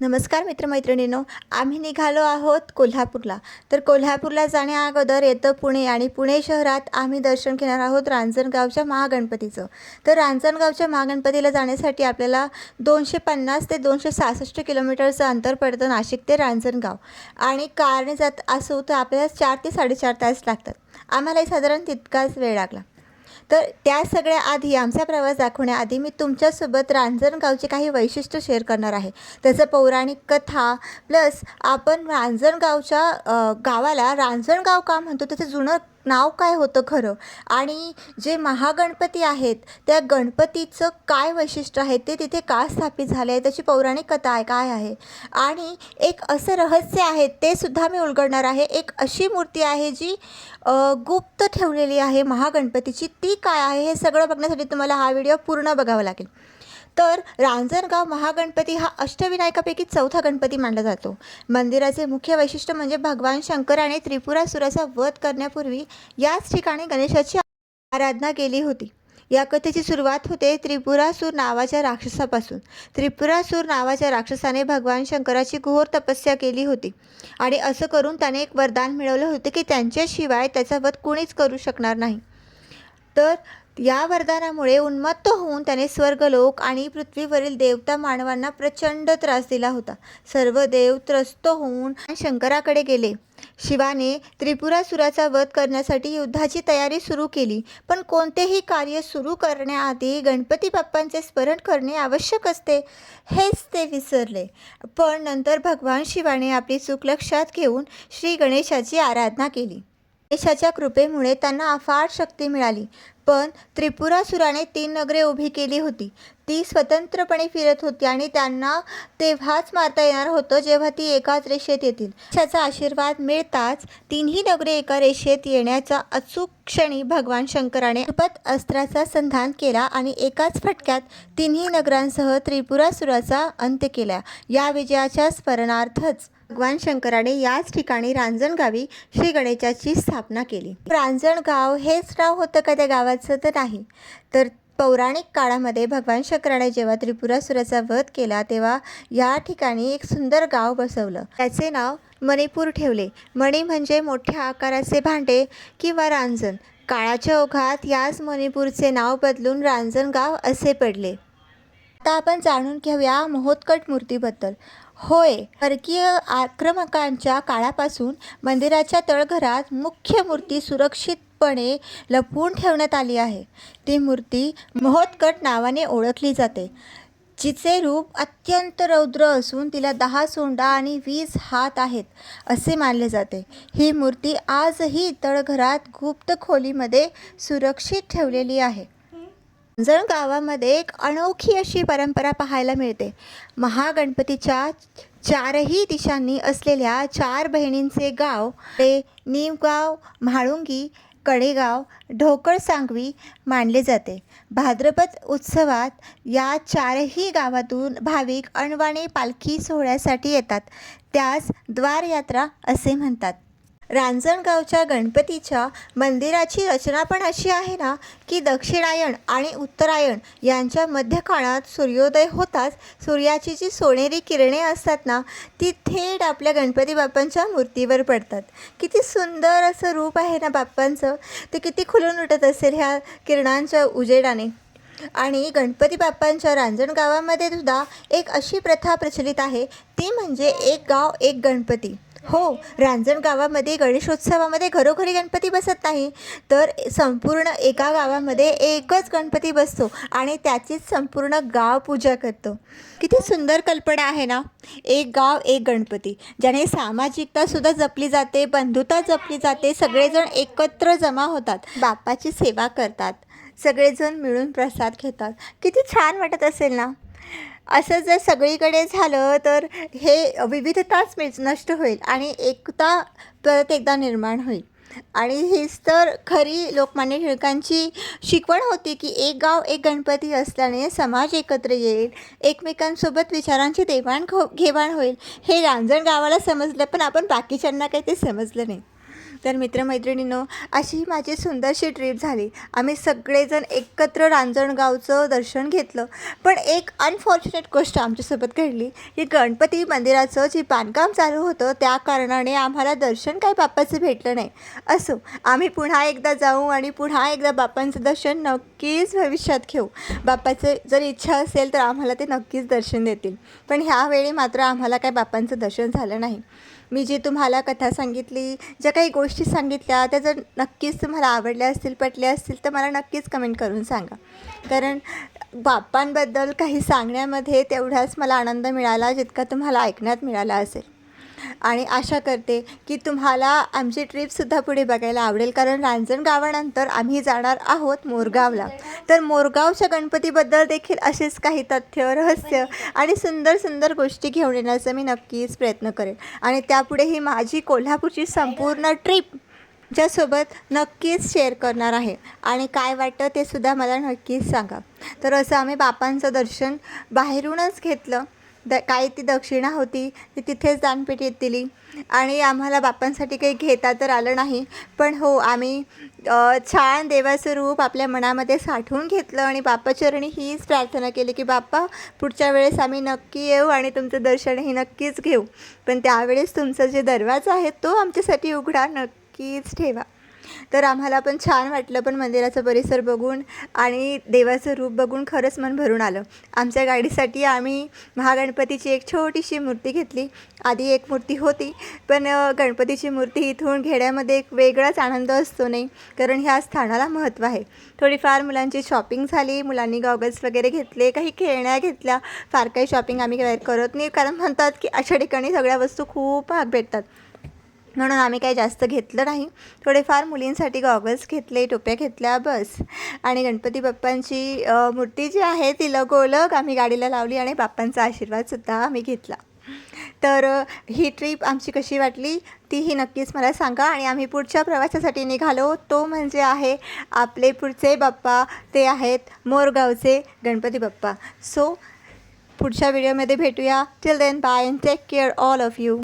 नमस्कार मित्रमैत्रिणींनो, आम्ही निघालो आहोत कोल्हापूरला. तर कोल्हापूरला जाण्या अगोदर येतं पुणे आणि पुणे शहरात आम्ही दर्शन घेणार आहोत रांजणगावच्या महागणपतीचं. तर रांजणगावच्या महागणपतीला जाण्यासाठी आपल्याला 250 ते 266 किलोमीटरचं अंतर पडतं नाशिक ते रांजणगाव. आणि कारने जात असू तर आपल्याला 4 ते 4.5 तास लागतात. आम्हालाही साधारण तितकाच वेळ लागला. तर त्या सगळ्या आधी आमचा प्रवास दाखवण्याआधी मी तुमच्यासोबत रांजणगावचे काही वैशिष्ट्य शेअर करणार आहे. त्याचं पौराणिक कथा प्लस आपण रांजणगावच्या गावाला रांजणगाव का म्हणतो, त्याचं जुनं नाव काय होतं खरं, आणि जे महागणपती आहेत त्या गणपतीचं काय वैशिष्ट्य आहे, ते तिथे का स्थापित झाले आहे, त्याची पौराणिक कथा आहे काय आहे, आणि एक असं रहस्य आहे ते सुद्धा मी उलगडणार आहे. एक अशी मूर्ती आहे जी गुप्त ठेवलेली आहे महागणपतीची, ती काय आहे हे सगळं बघण्यासाठी तुम्हाला हा व्हिडिओ पूर्ण बघावा लागेल. तर रांजणगाव महागणपती हा अष्टविनायकापैकी चौथा गणपती मानला जातो. मंदिराचे मुख्य वैशिष्ट्य म्हणजे भगवान शंकराने त्रिपुरासुराचा वध करण्यापूर्वी याच ठिकाणी गणेशाची आराधना केली होती. या कथेची सुरुवात होते त्रिपुरासूर नावाच्या राक्षसापासून. त्रिपुरासूर नावाच्या राक्षसाने भगवान शंकराची घोर तपस्या केली होती आणि असं करून त्याने एक वरदान मिळवलं होतं की त्यांच्याशिवाय त्याचा वध कोणीच करू शकणार नाही. तर या वरदानामुळे उन्मत्त होऊन त्याने स्वर्गलोक आणि पृथ्वीवरील देवता मानवांना प्रचंड त्रास दिला होता. सर्व देव त्रस्त होऊन शंकराकडे गेले. शिवाने त्रिपुरासुराचा वध करण्यासाठी युद्धाची तयारी सुरू केली, पण कोणतेही कार्य सुरू करण्याआधी गणपती बाप्पांचे स्मरण करणे आवश्यक असते हेच ते विसरले. पण नंतर भगवान शिवाने आपली चूक लक्षात घेऊन श्री गणेशाची आराधना केली. गणेशाच्या कृपेमुळे त्यांना अफाट शक्ती मिळाली. पण त्रिपुरासुराने 3 नगरे उभी केली होती. ती स्वतंत्रपणे फिरत होती आणि त्यांना तेव्हाच मारता येणार होतं जेव्हा ती एकाच रेषेत येतील. गणेशाचा आशीर्वाद मिळताच 3ही नगरे एका रेषेत येण्याचा अचूक क्षणी भगवान शंकराने शपथ अस्त्राचा संधान केला आणि एकाच फटक्यात 3ही नगरांसह त्रिपुरासुराचा अंत केला. या विजयाच्या स्मरणार्थच भगवान शंकराने याच ठिकाणी रांजणगावी श्री गणेशाची स्थापना केली. रांजणगाव हेच नाव होतं का त्या गावाचं? तर नाही. तर पौराणिक काळामध्ये भगवान शंकराने जेव्हा त्रिपुरासुराचा वध केला तेव्हा या ठिकाणी एक सुंदर गाव बसवलं. त्याचे नाव मणिपूर ठेवले. मणी म्हणजे मोठ्या आकाराचे भांडे किंवा रांजण. काळाच्या ओघात याच मणिपूरचे नाव बदलून रांजणगाव असे पडले. आता आपण जाणून घेऊया महोत्कट मूर्तीबद्दल. होय, परकीय आक्रमकांच्या काळापासून मंदिराच्या तळघरात मुख्य मूर्ती सुरक्षितपणे लपवून ठेवण्यात आली आहे. ती मूर्ती महोत्कट नावाने ओळखली जाते, जिचे रूप अत्यंत रौद्र असून तिला 10 सोंडा आणि 20 हात आहेत असे मानले जाते. ही मूर्ती आजही तळघरात गुप्त खोलीमध्ये सुरक्षित ठेवलेली आहे. रांजणगावामध्ये एक अनोखी अशी परंपरा पाहायला मिळते. महागणपतीच्या 4ही दिशांनी असलेल्या 4 बहिणींचे गाव ते निमगाव, म्हाळुंगी, कडेगाव, ढोकळसांगवी मानले जाते. भाद्रपद उत्सवात या 4ही गावातून भाविक अनवाणी पालखी सोहळ्यासाठी येतात. त्यास द्वारयात्रा असे म्हणतात. रांजणगावच्या गणपतीच्या मंदिराची रचना पण अशी आहे ना की दक्षिणायन आणि उत्तरायण यांच्या मध्यकाळात सूर्योदय होताच सूर्याची जी सोनेरी किरणे असतात ना, ती थेट आपल्या गणपती बाप्पांच्या मूर्तीवर पडतात. किती सुंदर असं रूप आहे ना बाप्पांचं, ते किती खुलून उठत असेल ह्या किरणांच्या उजेडाने. आणि गणपती बाप्पांच्या रांजणगावामध्ये सुद्धा एक अशी प्रथा प्रचलित आहे, ती म्हणजे एक गाव एक गणपती. हो, रांजणगावामध्ये गणेशोत्सवामध्ये घरोघरी गणपती बसत नाही, तर संपूर्ण एका गावामध्ये एकच गणपती बसतो आणि त्याचीच संपूर्ण गाव पूजा करतो. किती सुंदर कल्पना आहे ना, एक गाव एक गणपती, ज्याने सामाजिकतासुद्धा जपली जाते, बंधुता जपली जाते. सगळेजण एकत्र जमा होतात, बाप्पाची सेवा करतात, सगळेजण मिळून प्रसाद घेतात. किती छान वाटत असेल ना. असं जर सगळीकडे झालं तर हे विविधताच नष्ट होईल आणि एकता परत एकदा निर्माण होईल. आणि हीच तर खरी लोकमान्य टिळकांची शिकवण होती की एक गाव एक गणपती असल्याने समाज एकत्र येईल, एकमेकांसोबत विचारांची देवाणघेवाण होईल. हे रांजणगावाला समजलं, पण आपण बाकीच्यांना काही ते समजलं नाही. तर मित्रमैत्रिणींनो, अशी ही माझी सुंदरशी ट्रिप झाली. आम्ही सगळेजण एकत्र रांजणगावचं दर्शन घेतलं. पण एक अनफॉर्च्युनेट गोष्ट आमच्यासोबत घडली, की गणपती मंदिराचं जे बांधकाम चालू होतं त्या कारणाने आम्हाला दर्शन काही बाप्पाचं भेटलं नाही. असो, आम्ही पुन्हा एकदा जाऊ आणि पुन्हा एकदा बाप्पांचं दर्शन नक्कीच भविष्यात घेऊ. बाप्पाचं जर इच्छा असेल तर आम्हाला ते नक्कीच दर्शन देतील. पण ह्यावेळी मात्र आम्हाला काही बाप्पांचं दर्शन झालं नाही. मी जी तुम्हाला कथा सांगितली, ज्या काही गोष्टी सांगितल्या, त्या जर नक्कीच तुम्हाला आवडल्या असतील, पटल्या असतील तर मला नक्कीच कमेंट करून सांगा. कारण बाप्पांबद्दल काही सांगण्यामध्ये तेवढाच मला आनंद मिळाला जितका तुम्हाला ऐकण्यात मिळाला असेल. आणि आशा करते की तुम्हाला आमची ट्रिपसुद्धा पुढे बघायला आवडेल. कारण रांजणगावानंतर आम्ही जाणार आहोत मोरगावला. तर मोरगावच्या गणपतीबद्दल देखील असेच काही तथ्य, रहस्य आणि सुंदर सुंदर गोष्टी घेऊन येण्याचा मी नक्कीच प्रयत्न करेन. आणि त्यापुढे ही माझी कोल्हापूरची संपूर्ण ट्रिप ज्यासोबत नक्कीच शेअर करणार आहे. आणि काय वाटतं ते सुद्धा मला नक्कीच सांगा. तर असं आम्ही बापांचं दर्शन बाहेरूनच घेतलं. काही ती दक्षिणा होती ती तिथेच दानपेटीत दिली आणि आम्हाला बाप्पांसाठी काही घेता तर आलं नाही. पण हो, आम्ही छान देवाचं रूप आपल्या मनामध्ये साठवून घेतलं आणि बाप्पाचरणी हीच प्रार्थना केली की बाप्पा, पुढच्या वेळेस आम्ही नक्की येऊ आणि तुमचं दर्शनही नक्कीच घेऊ. पण त्यावेळेस तुमचा जे दरवाजा आहे तो आमच्यासाठी उघडा नक्कीच ठेवा. तर आम्हाला पण छान वाटलं. पण मंदिराचा परिसर बघून आणि देवाचं रूप बघून खरंच मन भरून आलं. आमच्या गाडीसाठी आम्ही महागणपतीची एक छोटीशी मूर्ती घेतली. आधी एक मूर्ती होती, पण गणपतीची मूर्ती इथून घेण्यामध्ये एक वेगळाच आनंद असतो नाही, कारण ह्या स्थानाला महत्त्व आहे. थोडीफार मुलांची शॉपिंग झाली. मुलांनी गॉगल्स वगैरे घेतले, काही खेळण्या घेतल्या. फार काही शॉपिंग आम्ही करत नाही, कारण म्हणतात की अशा ठिकाणी सगळ्या वस्तू खूप महाग भेटतात. म्हणून आम्ही काही जास्त घेतलं नाही. थोडेफार मुलींसाठी गॉगल्स घेतले, टोप्या घेतल्या, बस. आणि गणपती बाप्पांची मूर्ती जी आहे ती लगोलग आम्ही गाडीला लावली आणि बाप्पांचा आशीर्वादसुद्धा आम्ही घेतला. तर ही ट्रिप आमची कशी वाटली तीही नक्कीच मला सांगा. आणि आम्ही पुढच्या प्रवासासाठी निघालो, तो म्हणजे आहे आपले पुढचे बाप्पा, ते आहेत मोरगावचे गणपती बाप्पा. सो पुढच्या व्हिडिओमध्ये भेटूया. Till then bye and take care all of you.